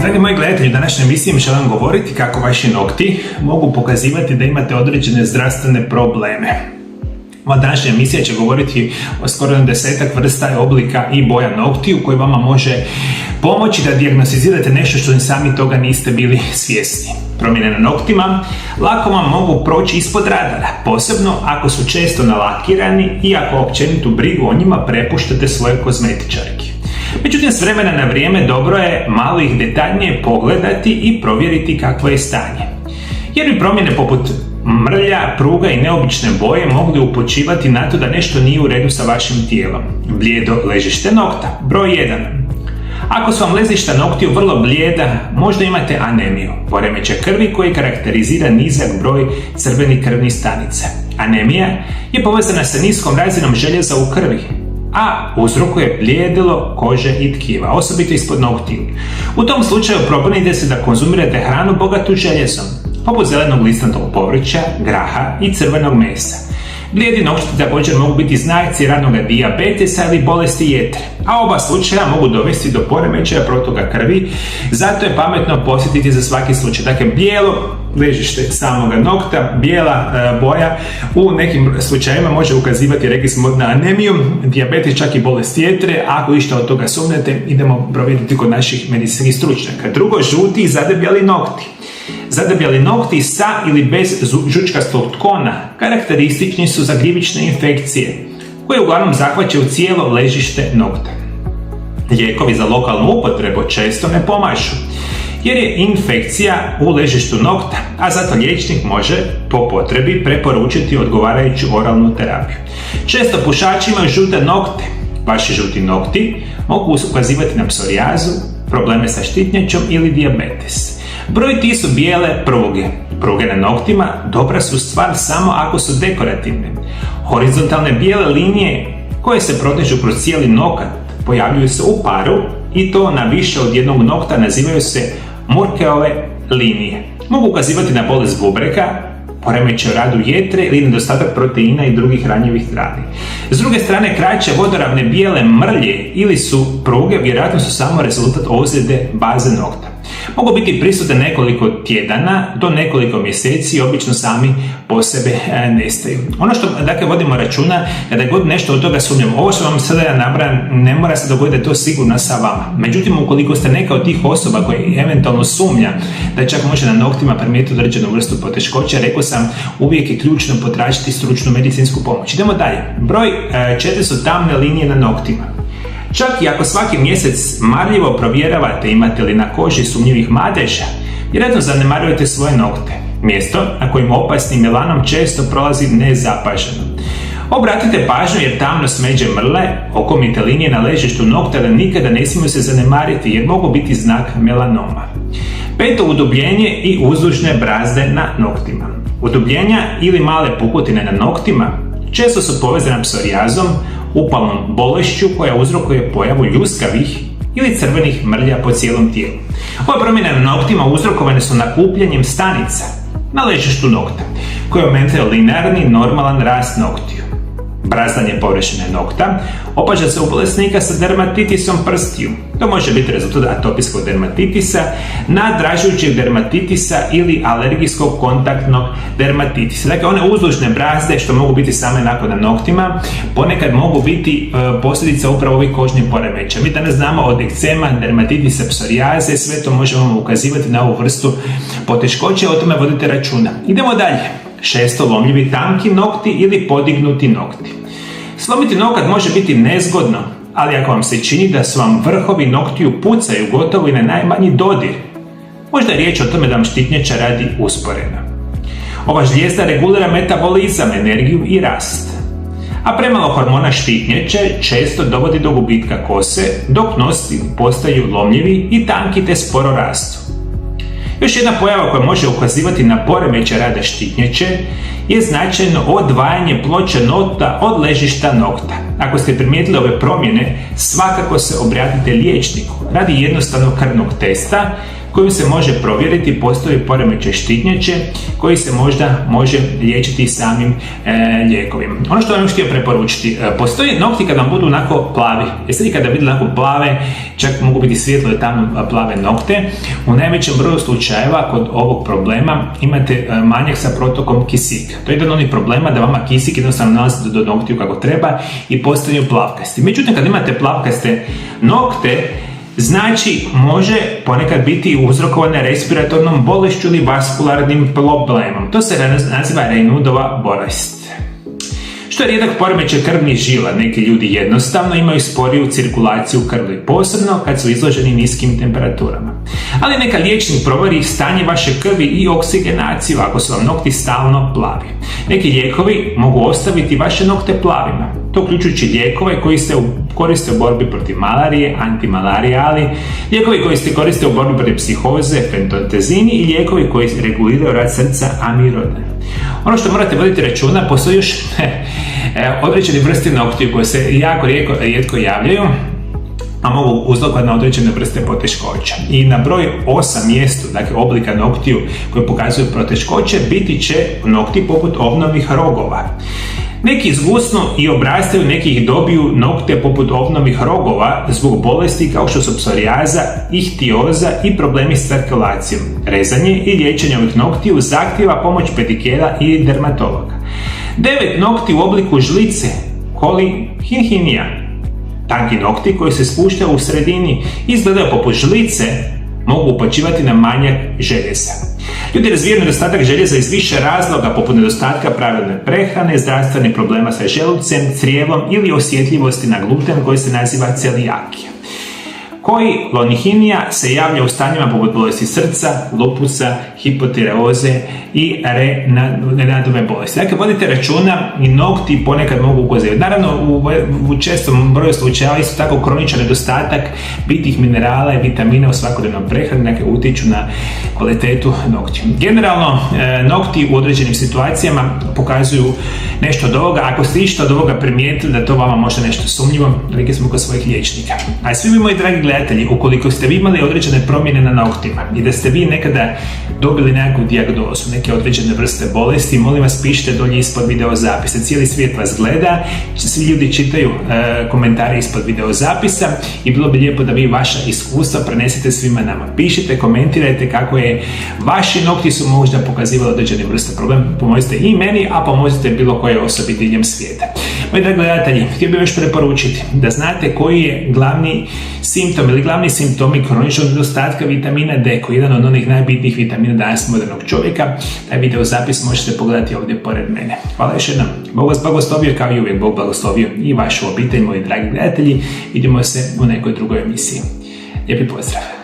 Dragi moji gledatelji, u današnjoj emisiji želim govoriti kako vaši nokti mogu pokazivati da imate određene zdravstvene probleme. Ova današnja emisija će govoriti o skoro 10 vrsta oblika i boja noktiju koji vama može pomoći da dijagnostizirate nešto što ni sami toga niste bili svjesni. Promjene na noktima lako vam mogu proći ispod radara, posebno ako su često nalakirani i ako općenitu brigu o njima prepuštate svoje kozmetičarki. Međutim, s vremena na vrijeme dobro je malo ih detaljnije pogledati i provjeriti kakvo je stanje. Jer bi promjene poput mrlja, pruga i neobične boje mogli upućivati na to da nešto nije u redu sa vašim tijelom. Blijedo ležište nokta. Broj 1. Ako su vam ležišta noktiju vrlo blijeda, možda imate anemiju, poremećaj krvi koji karakterizira nizak broj crvenih krvnih stanica. Anemija je povezana sa niskom razinom željeza u krvi, a uzrokuje blijedilo kože i tkiva, osobito ispod noktiju. U tom slučaju probudite se da konzumirate hranu bogatu željezom, poput zelenog listnatog povrća, graha i crvenog mesa. Blijedi nokti također mogu biti znaci ranog dijabetesa ili bolesti jetre, a oba slučaja mogu dovesti do poremećaja protoka krvi, zato je pametno posjetiti za svaki slučaj. Dakle, bijelo ležište samoga nokta, bijela boja u nekim slučajevima može ukazivati, rekli smo, na anemiju, dijabetes, čak i bolest jetre. Ako išta od toga sumnjate, idemo provjeriti kod naših medicinskih stručnjaka. Drugo, žuti i zadebljali nokti. Zadebljali nokti sa ili bez žučkastog tkona karakteristični su za gljivične infekcije, koje uglavnom zahvaćaju cijelo ležište nokta. Lijekovi za lokalnu upotrebu često ne pomažu, jer je infekcija u ležištu nokta, a zato liječnik može po potrebi preporučiti odgovarajuću oralnu terapiju. Često pušači imaju žute nokte. Vaši žuti nokti mogu ukazivati na psorijazu, probleme sa štitnjačom ili dijabetes. Broj 3 su bijele pruge. Pruge na noktima dobra su stvar samo ako su dekorativne. Horizontalne bijele linije koje se protežu kroz cijeli nokat pojavljuju se u paru i to na više od jednog nokta, nazivaju se Murkeove linije. Mogu ukazivati na bolest bubrega, poremećaj u radu jetre ili nedostatak proteina i drugih hranjivih tvari. S druge strane, kraće vodoravne bijele mrlje ili su pruge vjerojatno su samo rezultat ozljede baze nokta. Mogu biti prisutne nekoliko tjedana do nekoliko mjeseci i obično sami po sebe nestaju. Ono što dakle vodimo računa, kada god nešto od toga sumnjamo, ovo što vam sada ja nabrajam, ne mora se dogoditi da je to sigurno sa vama. Međutim, ukoliko ste neka od tih osoba koji eventualno sumnja da čak može na noktima primijetiti određenu vrstu poteškoća, rekao sam, uvijek je ključno potražiti stručnu medicinsku pomoć. Idemo dalje. Broj 4 su tamne linije na noktima. Čak i ako svaki mjesec marljivo provjeravate imate li na koži sumnjivih madeža, vjerojatno zanemarujete svoje nokte. Mjesto na kojem opasni melanom često prolazi nezapaženo. Obratite pažnju jer tamno smeđe mrle, okomite linije na ležištu nokta da nikada ne smiju se zanemariti jer mogu biti znak melanoma. 5. Udubljenje i uzdužne brazde na noktima. Udubljenja ili male pukotine na noktima često su povezane psorijazom, upalnom bolešću koja uzrokuje pojavu ljuskavih ili crvenih mrlja po cijelom tijelu. Ove promjene na noktima uzrokovane su nakupljanjem stanica na ležištu nokta, koje ometaju linearni normalan rast noktiju. Brazdanje površine nokta opaža se u bolesnika sa dermatitisom prstiju. To može biti rezultat atopijskog dermatitisa, nadražujućeg dermatitisa ili alergijskog kontaktnog dermatitisa. Dakle, one uzdužne brazde što mogu biti same nakon na noktima, ponekad mogu biti posljedica upravo ovih kožnih poremećaja. Mi danas znamo od ekcema, dermatitisa, psorijaze, sve to možemo ukazivati na ovu vrstu poteškoće, o tome vodite računa. Idemo dalje. 6. Lomljivi tanki nokti ili podignuti nokti. Slomiti nokat može biti nezgodno, ali ako vam se čini da su vam vrhovi noktiju pucaju gotovo i na najmanji dodir, možda je riječ o tome da vam štitnjača radi usporeno. Ova žlijezda regulira metabolizam, energiju i rast. A premalo hormona štitnjače često dovodi do gubitka kose, dok nosci postaju lomljivi i tanki te sporo rastu. Još jedna pojava koja može ukazivati na poremećaj rada štitnjače je značajno odvajanje ploče nokta od ležišta nokta. Ako ste primijetili ove promjene, svakako se obratite liječniku radi jednostavnog krvnog testa koju se može provjeriti postoji poremećaj štitnjače koji se možda može liječiti samim lijekovima. Ono što vam htio preporučiti, postoji nokti kad vam budu onako plavi. Jeste li kada vidjeli onako plave, čak mogu biti svijetlo i tamno plave nokte, u najvećem broju slučajeva kod ovog problema imate manjak sa protokom kisika. To je jedan od onih problema da vama kisik jednostavno nalazi do noktiju kako treba i postaju plavkasti. Međutim, kad imate plavkaste nokte, znači može ponekad biti uzrokovane respiratornom bolešću ili vaskularnim problemom. To se naziva Raynaudova bolest. Što je rijedak poremećaj krvnih žila, neki ljudi jednostavno imaju sporiju cirkulaciju krvi, posebno kad su izloženi niskim temperaturama. Ali neka liječnik provjeri stanje vaše krvi i oksigenaciju ako su vam nokti stalno plavi. Neki lijekovi mogu ostaviti vaše nokte plavima, to uključujući lijekove koji se koriste u borbi protiv malarije, antimalarijali, lijekovi koji se koriste u borbi protiv psihoze, fentotezini i lijekovi koji reguliraju rad srca, amirodin. Ono što morate voditi računa, postoji još određene vrste noktiju koje se jako rijetko javljaju, a mogu uzrokovati na određene vrste poteškoća. I na broj 8 mjestu, dakle oblika noktiju koje pokazuju poteškoće, biti će nokti poput ovnovih rogova. Neki izgusnu i obrastaju, neki ih dobiju nokte poput ovnovih rogova zbog bolesti kao što su psorijaza, ihtioza i problemi s cirkulacijom. Rezanje i liječenje ovih noktiju zahtijeva pomoć pedikera i dermatologa. 9 nokti u obliku žlice, kolihinija. Tanki nokti koji se spuštaju u sredini i izgledaju poput žlice, mogu upućivati na manjak željeza. Ljudi razvijaju nedostatak željeza iz više razloga, poput nedostatka pravilne prehrane, zdravstvenih problema sa želucem, crijevom ili osjetljivosti na gluten koji se naziva celijakija. Kolihinija se javlja u stanjima poput bolesti srca, lupusa, hipotireoze i Raynaudove bolesti. Dakle, vodite računa i nokti ponekad mogu ukazivati. Naravno, u čestom broju slučajeva isto tako kroničan nedostatak bitnih minerala i vitamina u svakodnevnom prehrani, dakle utječu na kvalitetu noktiju. Generalno, nokti u određenim situacijama pokazuju nešto od ovoga. Ako ste išta od ovoga primijetili da to vama možda nešto sumnjivo, rekli smo kod svojih liječnika. A svi vi moji dragi gledatelji, ukoliko ste vi imali određene promjene na noktima i da ste vi nekada dobili nekakvu dijagnozu, neke određene vrste bolesti, molim vas pišite dolje ispod video zapisa. Cijeli svijet vas gleda, svi ljudi čitaju komentare ispod video zapisa i bilo bi lijepo da vi vaša iskustva prenesete svima nama. Pišite, komentirajte kako je vaši nokti su možda pokazivali određene vrste problema. Pomozite i meni, a pomozite bilo koje osobi diljem svijeta. Moji dragi gledatelji, htio bih još preporučiti da znate koji je glavni simptom ili glavni simptomi kroničnog nedostatka vitamina D, koji je jedan od onih najbitnijih vitamina danas modernog čovjeka. Taj video zapis možete pogledati ovdje pored mene. Hvala još jednom. Bog vas blagoslovio, kao i uvijek Bog blagoslovio i vašu obitelj, moji dragi gledatelji. Vidimo se u nekoj drugoj emisiji. Lijepi pozdrav!